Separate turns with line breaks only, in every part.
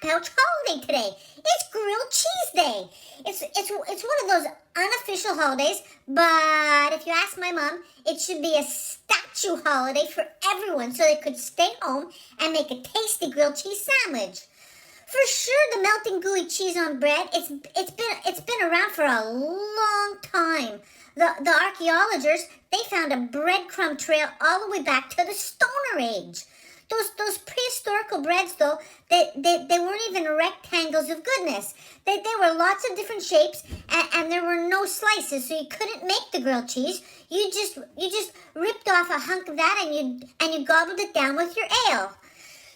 pouch holiday today. It's Grilled Cheese Day. It's one of those unofficial holidays, but if you ask my mom, it should be a statue holiday for everyone so they could stay home and make a tasty grilled cheese sandwich. For sure, the melting gooey cheese on bread, it's been around for a long time. The archaeologists, they found a breadcrumb trail all the way back to the Stoner Age. Those prehistorical breads, though, they weren't even rectangles of goodness. They were lots of different shapes, and there were no slices, so you couldn't make the grilled cheese. You just ripped off a hunk of that, and you gobbled it down with your ale.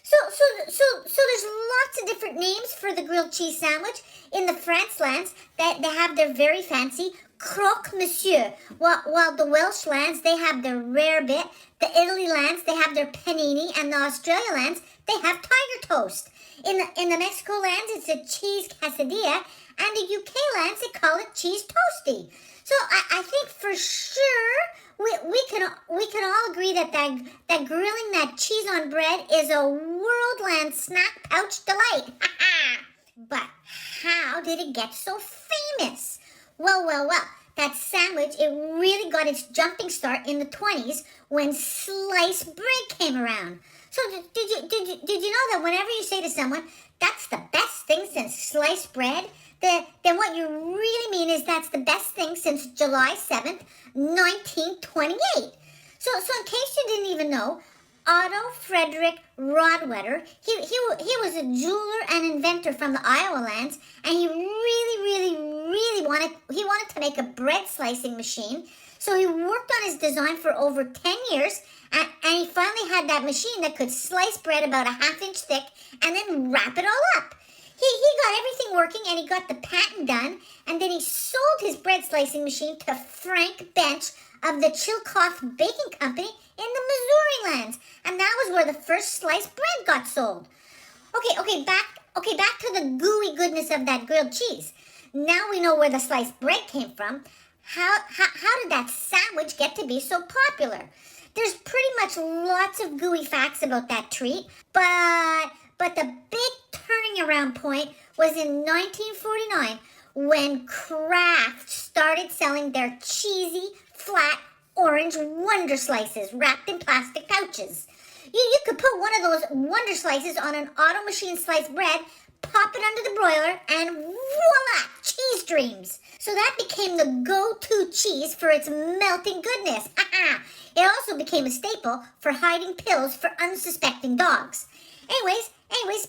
So there's lots of different names for the grilled cheese sandwich. In the France lands, they have their very fancy croque monsieur, while the Welsh lands, they have their rare bit. The Italy lands, they have their panini, and the Australia lands, they have tiger toast. In the Mexico lands, it's a cheese quesadilla, and the UK lands, they call it cheese toasty. So I think for sure we can all agree that grilling that cheese on bread is a Worldland snack pouch delight. But how did it get so famous? Well, that sandwich, it really got its jumping start in the 20s when sliced bread came around. So did you know that whenever you say to someone, that's the best thing since sliced bread, then what you really mean is that's the best thing since July 7th, 1928. So in case you didn't even know, Otto Frederick Rodwetter, he was a jeweler and inventor from the Iowa lands, and he really wanted to make a bread slicing machine. So he worked on his design for over 10 years, and he finally had that machine that could slice bread about a half-inch thick and then wrap it all up. He got everything working, and he got the patent done, and then he sold his bread slicing machine to Frank Bench of the Chillicothe Baking Company in the Missouri lands, and that was where the first sliced bread got sold. Okay, back to the gooey goodness of that grilled cheese. Now we know where the sliced bread came from. How did that sandwich get to be so popular? There's pretty much lots of gooey facts about that treat, but the big turning around point was in 1949 when Kraft started selling their cheesy, flat, orange Wonder Slices wrapped in plastic pouches. You could put one of those Wonder Slices on an Otto machine sliced bread, pop it under the broiler, and voila, cheese dreams. So that became the go-to cheese for its melting goodness. It also became a staple for hiding pills for unsuspecting dogs. Anyways,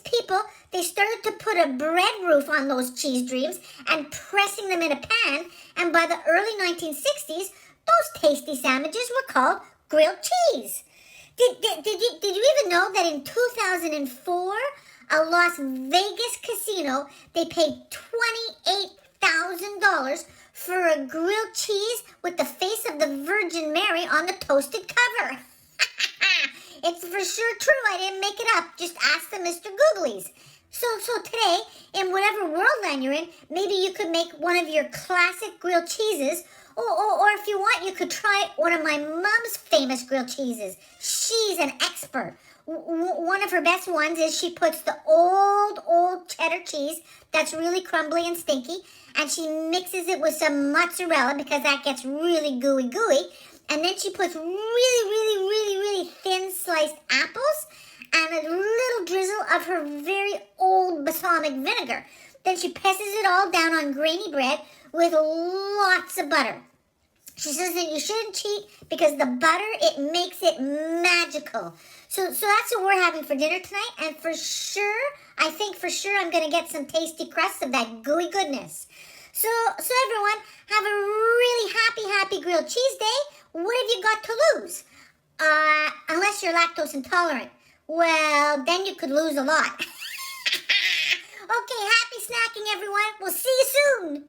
people, they started to put a bread roof on those cheese dreams and pressing them in a pan, and by the early 1960s, those tasty sandwiches were called grilled cheese. Did you even know that in 2004, a Las Vegas casino, they paid $28,000 for a grilled cheese with the face of the Virgin Mary on the toasted cover? It's for sure true. I didn't make it up. Just ask the Mr. Googlies. So today, in whatever worldland you're in, maybe you could make one of your classic grilled cheeses, or if you want, you could try one of my mom's famous grilled cheeses. She's an expert. One of her best ones is she puts the old cheddar cheese that's really crumbly and stinky, and she mixes it with some mozzarella because that gets really gooey. And then she puts really thin sliced apples and a little drizzle of her very old balsamic vinegar. Then she presses it all down on grainy bread with lots of butter. She says that you shouldn't cheat because the butter, it makes it magical. So that's what we're having for dinner tonight. And I think for sure I'm going to get some tasty crusts of that gooey goodness. So everyone, have a really happy grilled cheese day. What have you got to lose? Unless you're lactose intolerant. Well, then you could lose a lot. Okay, happy snacking, everyone. We'll see you soon.